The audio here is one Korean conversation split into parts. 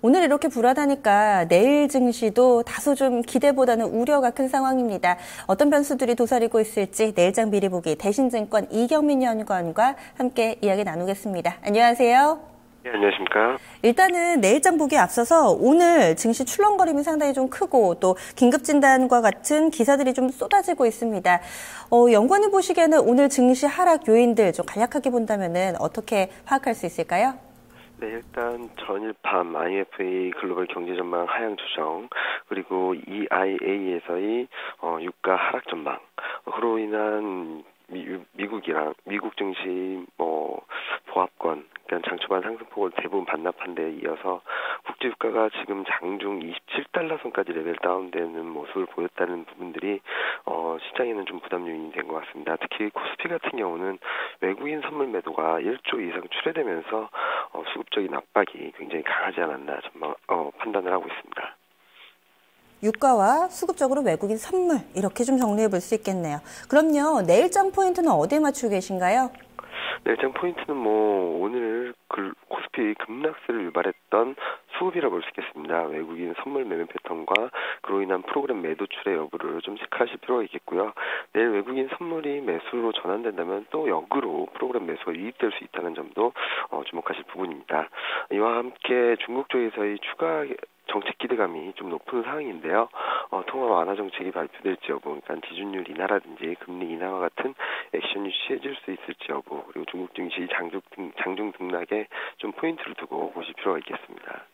오늘 이렇게 불안하니까 내일 증시도 다소 좀 기대보다는 우려가 큰 상황입니다. 어떤 변수들이 도사리고 있을지 내일장 미리 보기 대신증권 이경민 연구원과 함께 이야기 나누겠습니다. 안녕하세요. 네, 안녕하십니까. 일단은 내일장 보기에 앞서서 오늘 증시 출렁거림이 상당히 좀 크고 또 긴급진단과 같은 기사들이 좀 쏟아지고 있습니다. 연구원이 보시기에는 오늘 증시 하락 요인들 좀 간략하게 본다면은 어떻게 파악할 수 있을까요? 네, 일단 전일 밤 IFA 글로벌 경제 전망 하향 조정, 그리고 EIA에서의 유가 하락 전망, 그로 인한 미국 증시 보합권, 그러니까 장초반 상승폭을 대부분 반납한 데 이어서 국제 유가가 지금 장중 27달러 선까지 레벨 다운되는 모습을 보였다는 부분들이 시장에는 좀 부담 요인이 된 것 같습니다. 특히 코스피 같은 경우는 외국인 선물 매도가 1조 이상 출회되면서 수급적인 압박이 굉장히 강하지 않았나 판단을 하고 있습니다. 유가와 수급적으로 외국인 선물 이렇게 좀 정리해 볼 수 있겠네요. 그럼요, 내일장 포인트는 어디에 맞추고 계신가요? 내일장 포인트는 오늘 코스피 급락세를 유발했던 수급이라 볼 수 있겠습니다. 외국인 선물 매매 패턴과 그로 인한 프로그램 매도 출회 여부를 좀 체크하실 필요가 있겠고요. 내일 외국인 선물이 매수로 전환된다면 또 역으로 프로그램 매수가 유입될 수 있다는 점도 주목하실 부분입니다. 이와 함께 중국 쪽에서의 추가 정책 기대감이 좀 높은 상황인데요. 통화 완화 정책이 발표될지 여부, 그러니까 지준율 인하라든지 금리 인하와 같은 액션이 취해질 수 있을지 여부, 그리고 중국 증시 장중 등락에 좀 포인트를 두고 보실 필요가 있겠습니다.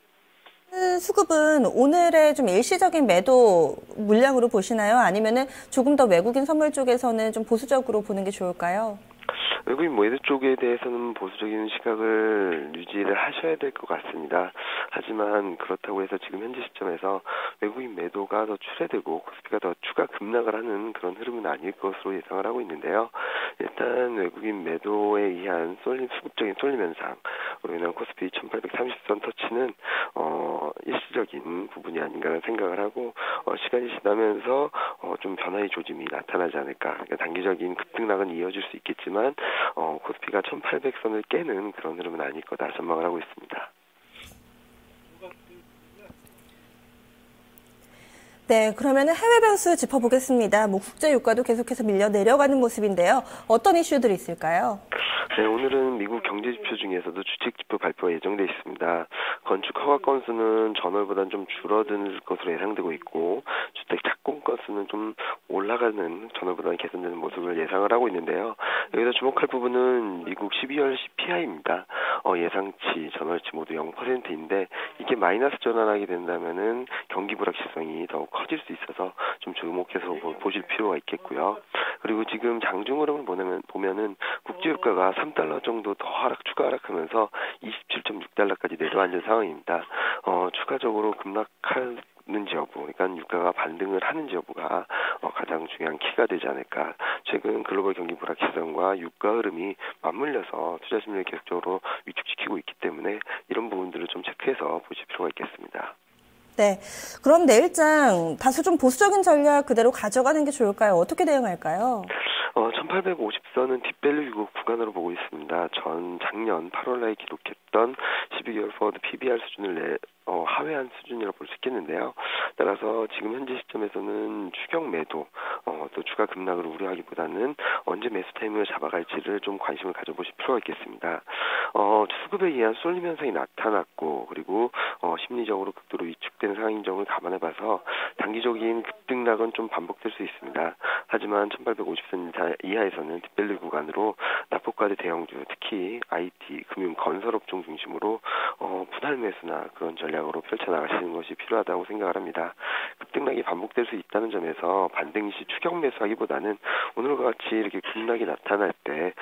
수급은 오늘의 좀 일시적인 매도 물량으로 보시나요? 아니면은 조금 더 외국인 선물 쪽에서는 좀 보수적으로 보는 게 좋을까요? 외국인 매도 쪽에 대해서는 보수적인 시각을 유지를 하셔야 될 것 같습니다. 하지만 그렇다고 해서 지금 현재 시점에서 외국인 매도가 더 출회되고 코스피가 더 추가 급락을 하는 그런 흐름은 아닐 것으로 예상을 하고 있는데요. 일단 외국인 매도에 의한 수급적인 쏠림 현상으로 인한 코스피 1830선 터치는 일시적인 부분이 아닌가라는 생각을 하고 시간이 지나면서 좀 변화의 조짐이 나타나지 않을까. 그러니까 단기적인 급등락은 이어질 수 있겠지만 코스피가 1800선을 깨는 그런 흐름은 아닐 거다 전망을 하고 있습니다. 네, 그러면 해외 변수 짚어보겠습니다. 국제 유가도 계속해서 밀려 내려가는 모습인데요. 어떤 이슈들이 있을까요? 네, 오늘은 미국 경제 지표 중에서도 주택 지표 발표가 예정돼 있습니다. 건축 허가 건수는 전월보다는 좀 줄어들 것으로 예상되고 있고, 주택 착공 건수는 좀 올라가는, 전월보다는 개선되는 모습을 예상을 하고 있는데요. 여기서 주목할 부분은 미국 12월 CPI입니다. 예상치, 전월치 모두 0%인데 이게 마이너스 전환하게 된다면은 경기 불확실성이 더욱 커질 수 있어서 좀 주목해서 보실 필요가 있겠고요. 그리고 지금 장중 흐름을 보면은 국제 유가가 3달러 정도 더 추가 하락하면서 27.6달러까지 내려앉은 상황입니다. 추가적으로 급락하는지 여부, 그러니까 유가가 반등을 하는지 여부가 가장 중요한 키가 되지 않을까. 최근 글로벌 경기 불확실성과 유가 흐름이 맞물려서 투자 심리를 계속적으로 위축시키고 있기 때문에 이런 부분들을 좀 체크해서 보실 필요가 있겠습니다. 네, 그럼 내일장 다소 좀 보수적인 전략 그대로 가져가는 게 좋을까요? 어떻게 대응할까요? 1850선은 뒷밸류 구간으로 보고 있습니다. 작년 8월에 기록했던 12개월 포워드 PBR 수준을 하회한 수준이라고 볼 수 있겠는데요. 따라서 지금 현재 시점에서는 추격 매도, 또 추가 급락을 우려하기보다는 언제 매수 타이밍을 잡아갈지를 좀 관심을 가져보실 필요가 있겠습니다. 수급에 의한 쏠림 현상이 나타났고, 그리고 심리적으로 극도로 위축된 상황인 점을 감안해봐서 단기적인 급등락은 좀 반복될 수 있습니다. 하지만 1850선 이하에서는 뒷밸류 구간으로 납폭과대 대형주, 특히 IT, 금융, 건설업종 중심으로 분할 매수나 그런 전략으로 펼쳐나가시는 것이 필요하다고 생각을 합니다. 급등락이 반복될 수 있다는 점에서 반등 시 추격 매수하기보다는 오늘과 같이 이렇게 급락이 나타날 때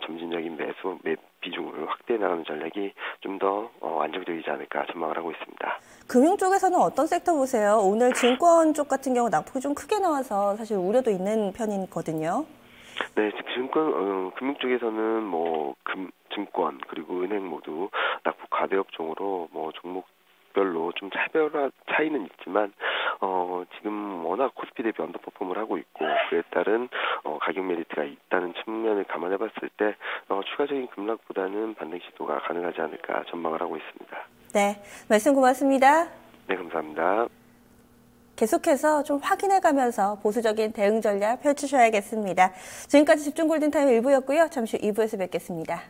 점진적인 매수 비중을 확대해 나가는 전략이 좀 더 안정적이지 않을까 전망을 하고 있습니다. 금융 쪽에서는 어떤 섹터 보세요? 오늘 증권 쪽 같은 경우 낙폭이 좀 크게 나와서 사실 우려도 있는 편이거든요. 네, 금융 쪽에서는 증권 그리고 은행 모두 낙폭 과대 업종으로 종목별로 좀 차이는 있지만 지금 워낙 코스피 대비 언더퍼폼을 하고 있고 그에 따른 가격 메리트가 있다는 측면을 감안해봤을 때 추가적인 급락보다는 반등 시도가 가능하지 않을까 전망을 하고 있습니다. 네, 말씀 고맙습니다. 네, 감사합니다. 계속해서 좀 확인해가면서 보수적인 대응 전략 펼치셔야겠습니다. 지금까지 집중 골든타임 1부였고요. 잠시 후 2부에서 뵙겠습니다.